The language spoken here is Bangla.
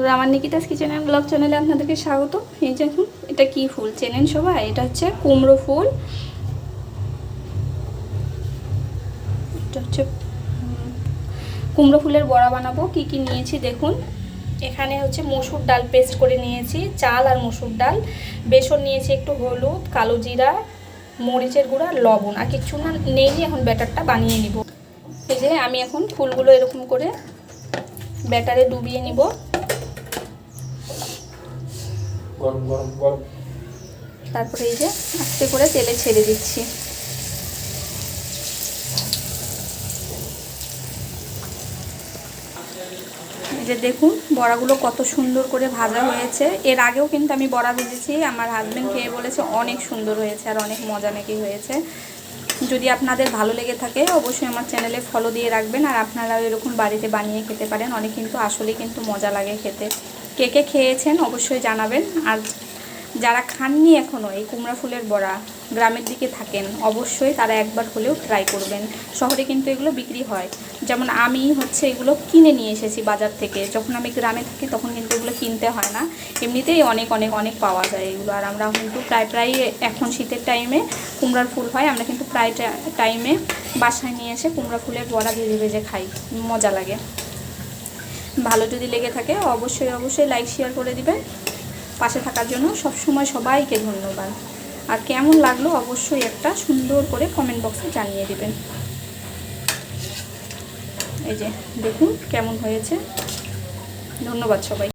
বন্ধুরা, আমার নিকিতাস কিচেন অ্যান্ড ব্লগ চ্যানেলে আপনাদেরকে স্বাগত। এই যে এখন এটা কি ফুল চেনেন সবাই? এটা হচ্ছে কুমড়ো ফুল। এটা হচ্ছে কুমড়ো ফুলের বড়া বানাবো। কি কি নিয়েছি দেখুন। এখানে হচ্ছে মসুর ডাল পেস্ট করে নিয়েছি, চাল আর মসুর ডাল, বেসন নিয়েছি, একটু হলুদ, কালো জিরা, মরিচের গুঁড়া, লবণ, আর কিচ্ছু না নেই। এখন ব্যাটারটা বানিয়ে নিব। এই যে আমি এখন ফুলগুলো এরকম করে ব্যাটারে ডুবিয়ে নিব। তারপরে এই যে আস্তে করে তেলে ছেড়ে দিচ্ছি। এই যে দেখুন বড়াগুলো কত সুন্দর করে ভাজা হয়েছে। এর আগেও কিন্তু আমি বড়া ভেজেছি, আমার হাজব্যান্ড খেয়ে বলেছে অনেক সুন্দর হয়েছে আর অনেক মজা নাকি হয়েছে। যদি আপনাদের ভালো লেগে থাকে অবশ্যই আমার চ্যানেলে ফলো দিয়ে রাখবেন, আর আপনারাও এরকম বাড়িতে বানিয়ে খেতে পারেন। অনেক কিন্তু আসলে কিন্তু মজা লাগে খেতে। কে কে খেয়েছেন অবশ্যই জানাবেন। আর যারা খাননি এখনও এই কুমড়া ফুলের বড়া, গ্রামের দিকে থাকেন, অবশ্যই তারা একবার হলেও ট্রাই করবেন। শহরে কিন্তু এগুলো বিক্রি হয়। যেমন আমি হচ্ছে এগুলো কিনে নিয়ে এসেছি বাজার থেকে। যখন আমি গ্রামে থাকি তখন কিন্তু এগুলো কিনতে হয় না, এমনিতেই অনেক অনেক অনেক পাওয়া যায় এগুলো। আর আমরা কিন্তু প্রায় এখন শীতের টাইমে কুমড়ার ফুল হয়, আমরা কিন্তু প্রায় টাইমে বাসায় নিয়ে এসে কুমড়া ফুলের বড়া ভেজে ভেজে খাই, মজা লাগে। ভালো যদি লেগে থাকে অবশ্যই লাইক শেয়ার করে দিবেন। পাশে থাকার জন্য সবসময় সবাইকে ধন্যবাদ। আর কেমন লাগলো অবশ্যই একটা সুন্দর করে কমেন্ট বক্সে জানিয়ে দিবেন। এই যে দেখুন কেমন হয়েছে। ধন্যবাদ সবাই।